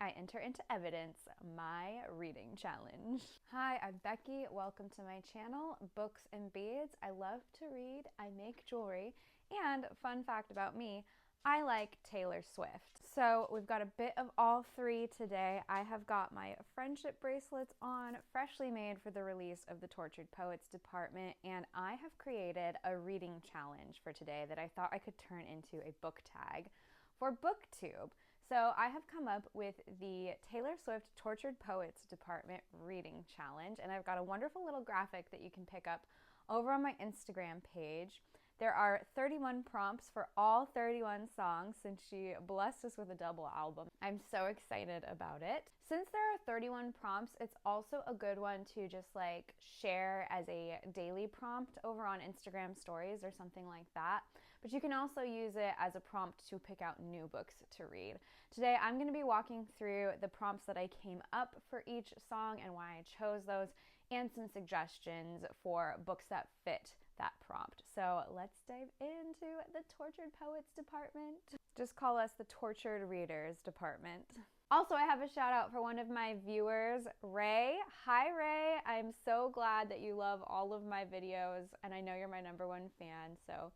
I enter into evidence my reading challenge. Hi, I'm Becky. Welcome to my channel, Books and Beads. I love to read, I make jewelry, and fun fact about me, I like Taylor Swift. So we've got a bit of all three today. I have got my friendship bracelets on, freshly made for the release of the Tortured Poets department, and I have created a reading challenge for today that I thought I could turn into a book tag for BookTube. So I have come up with the Taylor Swift Tortured Poets Department Reading Challenge, and I've got a wonderful little graphic that you can pick up over on my Instagram page. There are 31 prompts for all 31 songs since she blessed us with a double album. I'm so excited about it. Since there are 31 prompts, it's also a good one to just like share as a daily prompt over on Instagram stories or something like that. But you can also use it as a prompt to pick out new books to read. Today, I'm going to be walking through the prompts that I came up for each song and why I chose those, and some suggestions for books that fit that prompt. So let's dive into the Tortured Poets department. Just call us the Tortured Readers department. Also, I have a shout out for one of my viewers, Ray. Hi, Ray. I'm so glad that you love all of my videos, and I know you're my #1 fan, so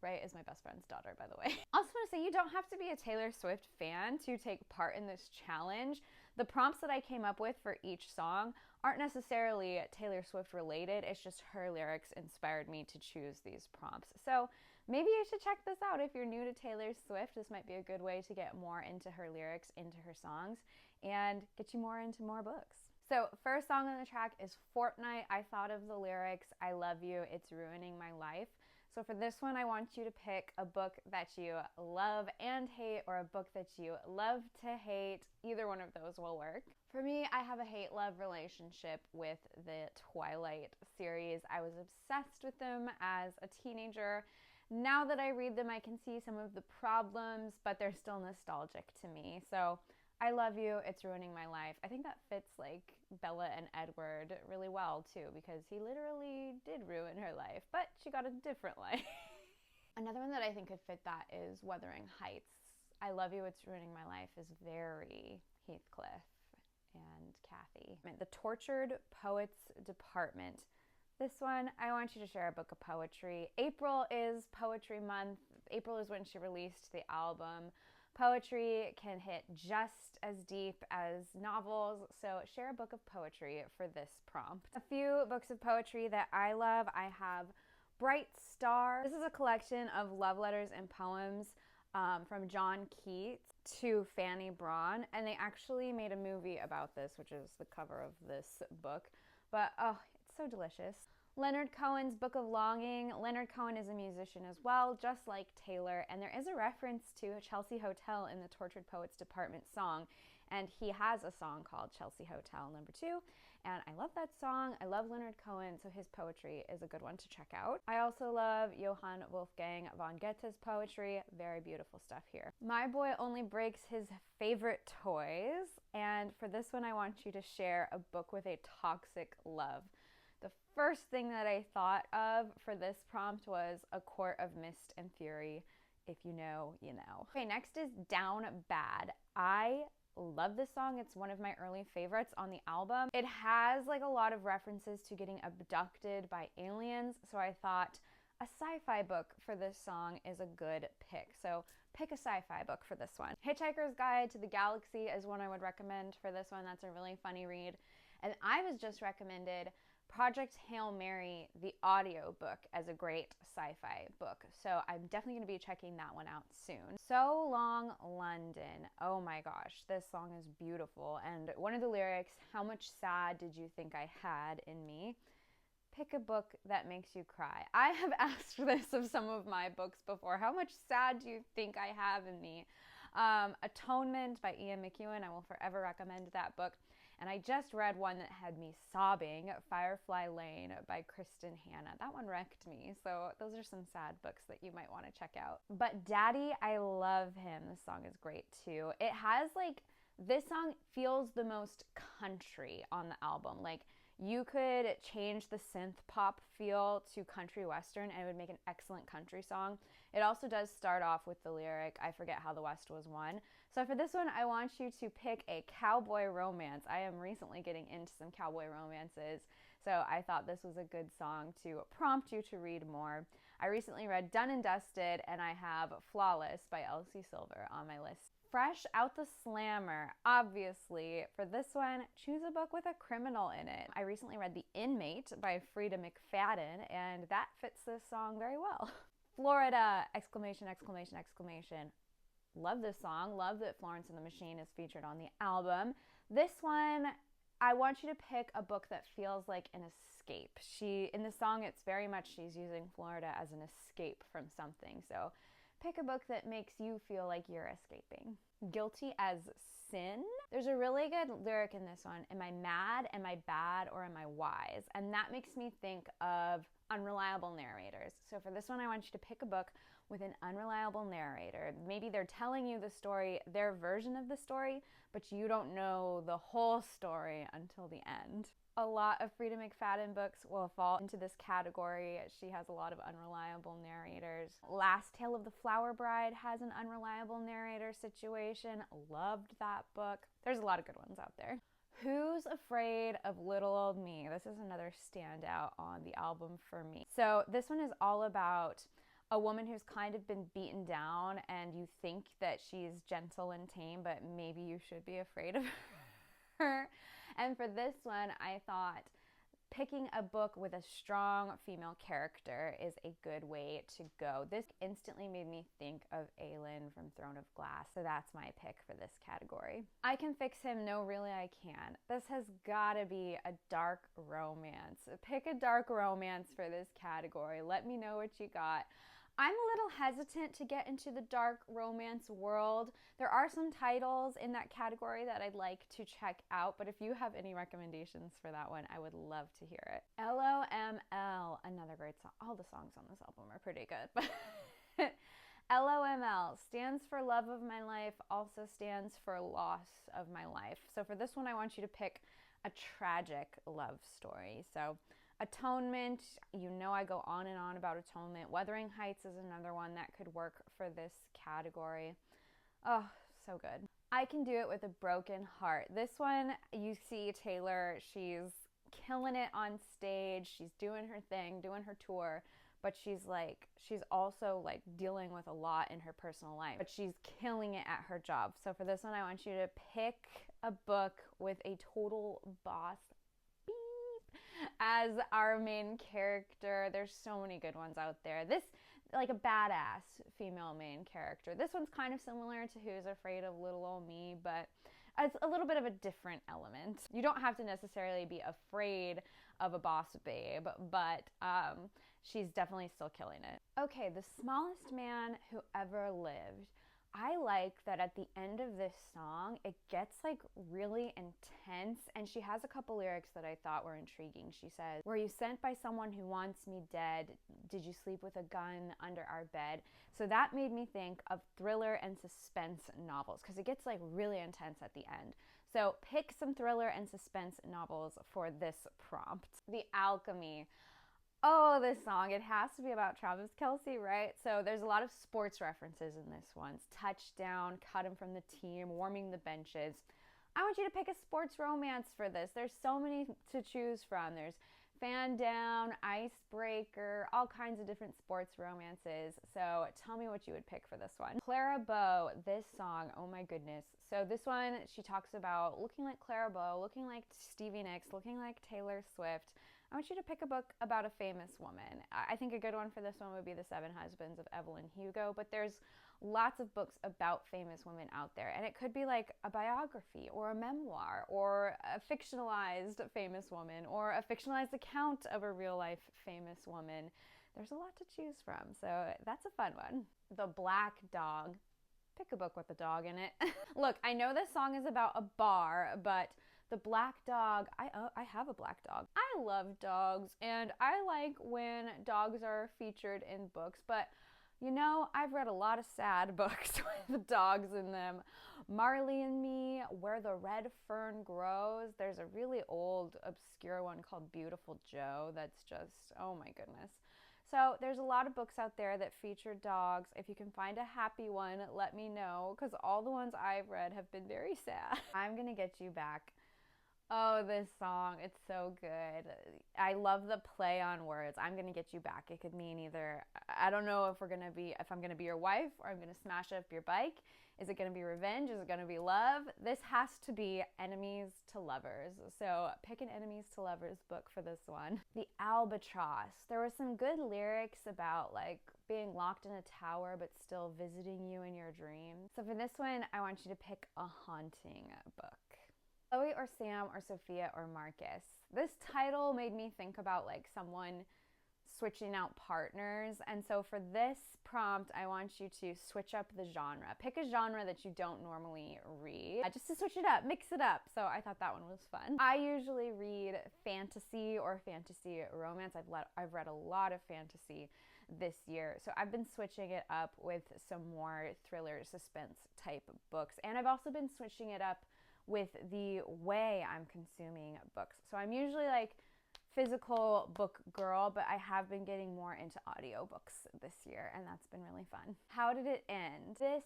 Ray is my best friend's daughter, by the way. I also want to say you don't have to be a Taylor Swift fan to take part in this challenge. The prompts that I came up with for each song aren't necessarily Taylor Swift related. It's just her lyrics inspired me to choose these prompts. So maybe you should check this out if you're new to Taylor Swift. This might be a good way to get more into her lyrics, into her songs, and get you more into more books. So first song on the track is Fortnite. I thought of the lyrics, I love you, it's ruining my life. So for this one, I want you to pick a book that you love and hate, or a book that you love to hate. Either one of those will work. For me, I have a hate-love relationship with the Twilight series. I was obsessed with them as a teenager. Now that I read them, I can see some of the problems, but they're still nostalgic to me. So I love you, it's ruining my life. I think that fits like Bella and Edward really well too, because he literally did ruin her life, but she got a different life. Another one that I think could fit that is Wuthering Heights. I love you, it's ruining my life is very Heathcliff and Kathy. The Tortured Poets department. This one, I want you to share a book of poetry. April is poetry month. April is when she released the album. Poetry can hit just as deep as novels, so share a book of poetry for this prompt. A few books of poetry that I love. I have Bright Star. This is a collection of love letters and poems from John Keats to Fanny Braun, and they actually made a movie about this, which is the cover of this book. But oh, it's so delicious. Leonard Cohen's Book of Longing. Leonard Cohen is a musician as well, just like Taylor, and there is a reference to a Chelsea Hotel in the Tortured Poets department song, and he has a song called Chelsea Hotel #2, and I love that song. I love Leonard Cohen, so his poetry is a good one to check out. I also love Johann Wolfgang von Goethe's poetry. Very beautiful stuff here. My boy only breaks his favorite toys, and for this one I want you to share a book with a toxic love. The first thing that I thought of for this prompt was A Court of Mist and Fury. If you know, you know. Okay, next is Down Bad. I love this song. It's one of my early favorites on the album. It has like a lot of references to getting abducted by aliens, so I thought a sci-fi book for this song is a good pick. So pick a sci-fi book for this one. Hitchhiker's Guide to the Galaxy is one I would recommend for this one. That's a really funny read. And I was just recommended Project Hail Mary, the audio book, as a great sci-fi book. So I'm definitely going to be checking that one out soon. So Long London. Oh my gosh, this song is beautiful. And one of the lyrics, how much sad did you think I had in me? Pick a book that makes you cry. I have asked this of some of my books before. How much sad do you think I have in me? Atonement by Ian McEwan. I will forever recommend that book. And I just read one that had me sobbing, Firefly Lane by Kristen Hanna. That one wrecked me. So those are some sad books that you might want to check out. But Daddy, I Love Him. This song is great too. It has like, this song feels the most country on the album. Like, you could change the synth pop feel to country western and it would make an excellent country song. It also does start off with the lyric, I forget how the West was won. So for this one, I want you to pick a cowboy romance. I am recently getting into some cowboy romances, so I thought this was a good song to prompt you to read more. I recently read Done and Dusted, and I have Flawless by Elsie Silver on my list. Fresh out the slammer, obviously. For this one, choose a book with a criminal in it. I recently read The Inmate by Frida McFadden, and that fits this song very well. Florida, exclamation, exclamation, exclamation. Love this song. Love that Florence and the Machine is featured on the album. This one, I want you to pick a book that feels like an escape. In the song, it's very much she's using Florida as an escape from something. So pick a book that makes you feel like you're escaping. Guilty as Sin. There's a really good lyric in this one. Am I mad? Am I bad? Or am I wise? And that makes me think of unreliable narrators. So for this one, I want you to pick a book with an unreliable narrator. Maybe they're telling you the story, their version of the story, but you don't know the whole story until the end. A lot of Frida McFadden books will fall into this category. She has a lot of unreliable narrators. Last Tale of the Flower Bride has an unreliable narrator situation. Loved that book. There's a lot of good ones out there. Who's Afraid of Little Old Me? This is another standout on the album for me. So this one is all about a woman who's kind of been beaten down, and you think that she's gentle and tame, but maybe you should be afraid of her. And for this one, I thought picking a book with a strong female character is a good way to go. This instantly made me think of Aelin from Throne of Glass, so that's my pick for this category. I Can Fix Him, No Really I Can. This has gotta be a dark romance. Pick a dark romance for this category. Let me know what you got. I'm a little hesitant to get into the dark romance world. There are some titles in that category that I'd like to check out, but if you have any recommendations for that one, I would love to hear it. LOML, another great song. All the songs on this album are pretty good, but LOML stands for Love of My Life, also stands for Loss of My Life. So for this one, I want you to pick a tragic love story. So Atonement, you know I go on and on about Atonement. Wuthering Heights is another one that could work for this category. Oh, so good. I Can Do It With a Broken Heart. This one, you see Taylor, she's killing it on stage. She's doing her thing, doing her tour, but she's also dealing with a lot in her personal life, but she's killing it at her job. So for this one, I want you to pick a book with a total boss as our main character. There's so many good ones out there. This, like a badass female main character. This one's kind of similar to Who's Afraid of Little Old Me, but it's a little bit of a different element. You don't have to necessarily be afraid of a boss babe, but she's definitely still killing it. Okay, The Smallest Man Who Ever Lived. I like that at the end of this song, it gets really intense, and she has a couple lyrics that I thought were intriguing. She says, "Were you sent by someone who wants me dead? Did you sleep with a gun under our bed?" So that made me think of thriller and suspense novels, because it gets really intense at the end. So pick some thriller and suspense novels for this prompt. The Alchemy. Oh, this song, it has to be about Travis Kelce, right? So there's a lot of sports references in this one. Touchdown, cut him from the team, warming the benches. I want you to pick a sports romance for this. There's so many to choose from. There's Fan Down, Icebreaker, all kinds of different sports romances. So tell me what you would pick for this one. Clara Bow, this song, oh my goodness. So this one, she talks about looking like Clara Bow, looking like Stevie Nicks, looking like Taylor Swift. I want you to pick a book about a famous woman. I think a good one for this one would be The Seven Husbands of Evelyn Hugo, but there's lots of books about famous women out there, and it could be like a biography or a memoir or a fictionalized famous woman or a fictionalized account of a real-life famous woman. There's a lot to choose from, so that's a fun one. The Black Dog. Pick a book with a dog in it. Look, I know this song is about a bar, but the black dog, I have a black dog. I love dogs, and I like when dogs are featured in books, but you know, I've read a lot of sad books with dogs in them. Marley and Me, Where the Red Fern Grows. There's a really old, obscure one called Beautiful Joe that's just, oh my goodness. So there's a lot of books out there that feature dogs. If you can find a happy one, let me know, because all the ones I've read have been very sad. I'm gonna get you back. Oh, this song, it's so good. I love the play on words. I'm gonna get you back. It could mean either, I don't know if I'm gonna be your wife or I'm gonna smash up your bike. Is it gonna be revenge? Is it gonna be love? This has to be enemies to lovers. So pick an enemies to lovers book for this one. The Albatross. There were some good lyrics about like being locked in a tower but still visiting you in your dreams. So for this one, I want you to pick a haunting book. Chloe or Sam or Sophia or Marcus. This title made me think about like someone switching out partners. And so for this prompt, I want you to switch up the genre. Pick a genre that you don't normally read, just to switch it up, mix it up. So I thought that one was fun. I usually read fantasy or fantasy romance. I've read a lot of fantasy this year. So I've been switching it up with some more thriller suspense type books. And I've also been switching it up with the way I'm consuming books. So I'm usually like physical book girl, but I have been getting more into audiobooks this year, and that's been really fun. How did it end? This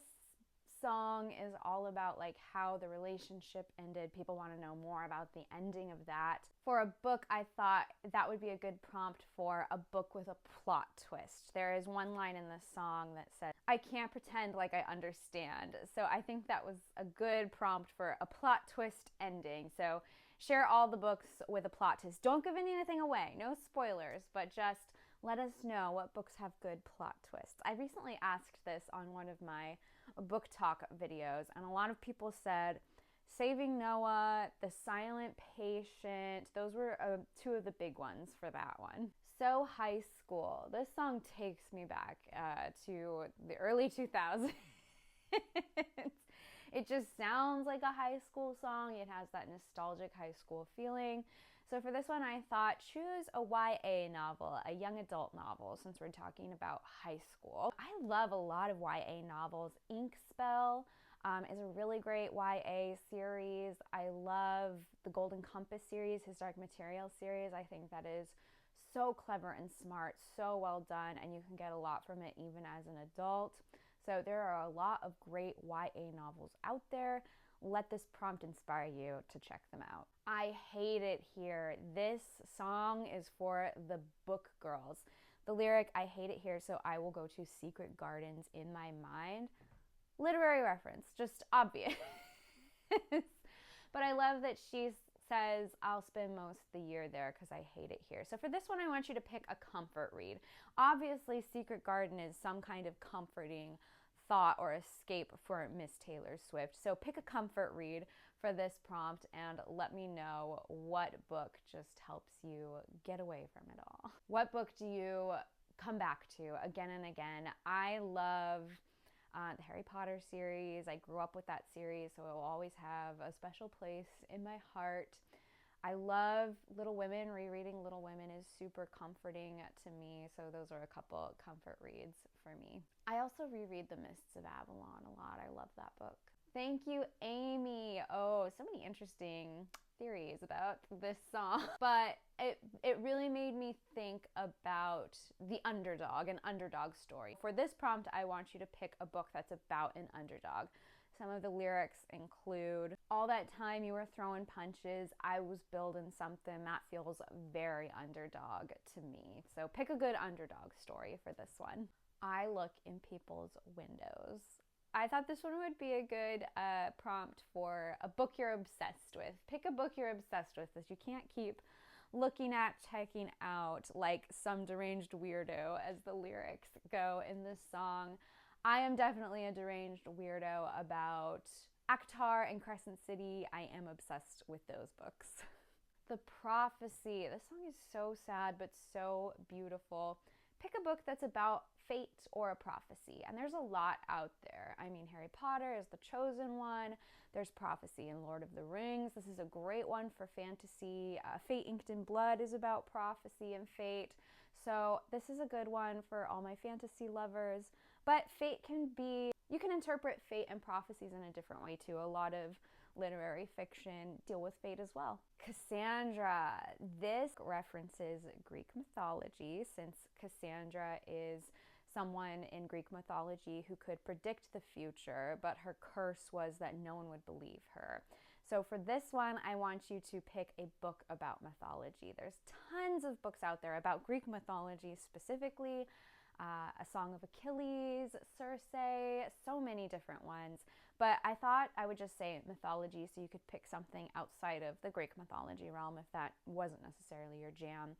song is all about like how the relationship ended. People want to know more about the ending of that. For a book, I thought that would be a good prompt for a book with a plot twist. There is one line in this song that says, "I can't pretend like I understand." So I think that was a good prompt for a plot twist ending. So share all the books with a plot twist. Don't give anything away. No spoilers, but just let us know what books have good plot twists. I recently asked this on one of my book talk videos, and a lot of people said Saving Noah, The Silent Patient. Those were two of the big ones for that one. So High School. This song takes me back to the early 2000s. It just sounds like a high school song. It has that nostalgic high school feeling. So for this one, I thought choose a YA novel, a young adult novel, since we're talking about high school. I love a lot of YA novels. Ink Spell is a really great YA series. I love the Golden Compass series, his Dark Material series. I think that is so clever and smart, so well done, and you can get a lot from it even as an adult. So there are a lot of great YA novels out there. Let this prompt inspire you to check them out. I hate it here. This song is for the book girls. The lyric, "I hate it here, so I will go to secret gardens in my mind." Literary reference, just obvious. But I love that she says, "I'll spend most of the year there because I hate it here." So for this one, I want you to pick a comfort read. Obviously, Secret Garden is some kind of comforting thought or escape for Miss Taylor Swift. So pick a comfort read for this prompt and let me know what book just helps you get away from it all. What book do you come back to again and again? I love the Harry Potter series. I grew up with that series, so it will always have a special place in my heart. I love Little Women. Rereading Little Women is super comforting to me, so those are a couple comfort reads for me. I also reread The Mists of Avalon a lot. I love that book. Thank you, Amy. Oh, so many interesting theories about this song. But it really made me think about the underdog, an underdog story. For this prompt, I want you to pick a book that's about an underdog. Some of the lyrics include, "All that time you were throwing punches, I was building something that feels very underdog to me." So pick a good underdog story for this one. I look in people's windows. I thought this one would be a good prompt for a book you're obsessed with. Pick a book you're obsessed with that you can't keep looking at, checking out like some deranged weirdo, as the lyrics go in this song. I am definitely a deranged weirdo about ACOTAR and Crescent City. I am obsessed with those books. The Prophecy. This song is so sad but so beautiful. Pick a book that's about fate or a prophecy, and there's a lot out there. I mean, Harry Potter is the chosen one. There's prophecy in Lord of the Rings. This is a great one for fantasy. Fate Inked in Blood is about prophecy and fate. So this is a good one for all my fantasy lovers. But fate can be, you can interpret fate and prophecies in a different way too. A lot of literary fiction deal with fate as well. Cassandra. This references Greek mythology, since Cassandra is someone in Greek mythology who could predict the future, but her curse was that no one would believe her. So for this one, I want you to pick a book about mythology. There's tons of books out there about Greek mythology specifically, A Song of Achilles, Circe, so many different ones. But I thought I would just say mythology so you could pick something outside of the Greek mythology realm if that wasn't necessarily your jam.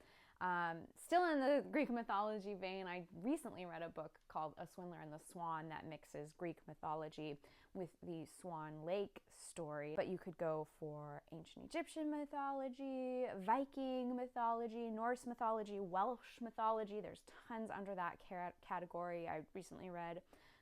Still in the Greek mythology vein, I recently read a book called A Swindler and the Swan that mixes Greek mythology with the Swan Lake story. But you could go for ancient Egyptian mythology, Viking mythology, Norse mythology, Welsh mythology. There's tons under that category. I recently read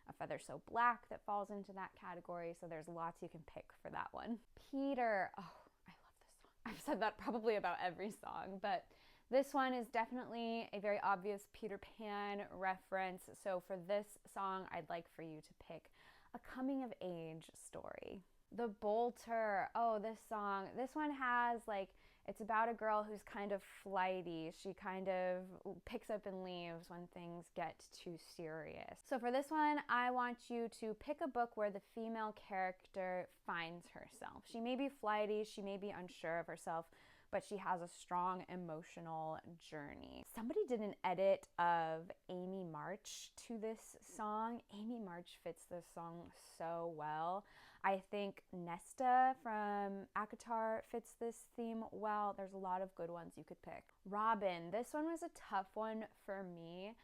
A Feather So Black that falls into that category, so there's lots you can pick for that one. Peter. Oh, I love this song. I've said that probably about every song, but this one is definitely a very obvious Peter Pan reference. So for this song, I'd like for you to pick a coming-of-age story. The Bolter. Oh, this song. This one has, like, it's about a girl who's kind of flighty. She kind of picks up and leaves when things get too serious. So for this one, I want you to pick a book where the female character finds herself. She may be flighty, she may be unsure of herself, but she has a strong emotional journey. Somebody did an edit of Amy March to this song. Amy March fits this song so well. I think Nesta from ACOTAR fits this theme well. There's a lot of good ones you could pick. Robin. This one was a tough one for me,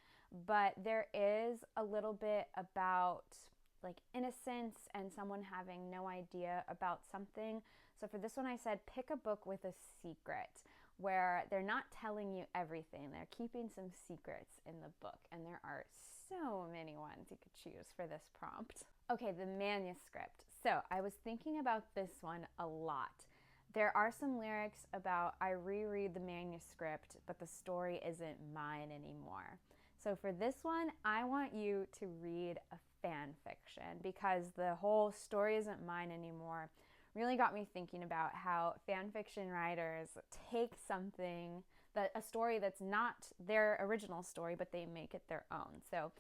but there is a little bit about like innocence and someone having no idea about something. So for this one, I said pick a book with a secret where they're not telling you everything. They're keeping some secrets in the book, and there are so many ones you could choose for this prompt. Okay, the manuscript. So I was thinking about this one a lot. There are some lyrics about I reread the manuscript, but the story isn't mine anymore. So for this one, I want you to read a fan fiction because the whole story isn't mine anymore really got me thinking about how fan fiction writers take something, a story that's not their original story, but they make it their own. So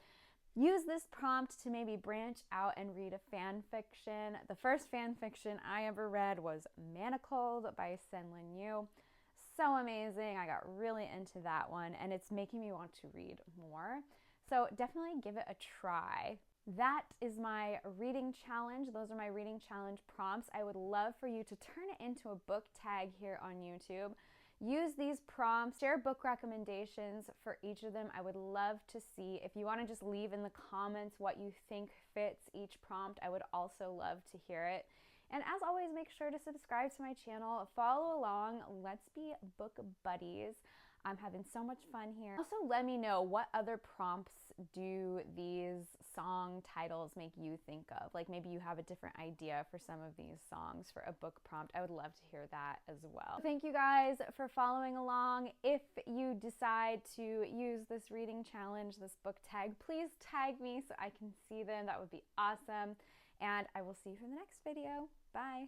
use this prompt to maybe branch out and read a fan fiction. The first fan fiction I ever read was Manacled by Senlin Yu. So amazing. I got really into that one, and it's making me want to read more. So definitely give it a try. That is my reading challenge. Those are my reading challenge prompts. I would love for you to turn it into a book tag here on YouTube. Use these prompts, share book recommendations for each of them. I would love to see. If you want to just leave in the comments what you think fits each prompt, I would also love to hear it. And as always, make sure to subscribe to my channel, follow along. Let's be book buddies. I'm having so much fun here. Also, let me know what other prompts do these song titles make you think of. Like maybe you have a different idea for some of these songs for a book prompt. I would love to hear that as well. Thank you guys for following along. If you decide to use this reading challenge, this book tag, please tag me so I can see them. That would be awesome. And I will see you for the next video. Bye.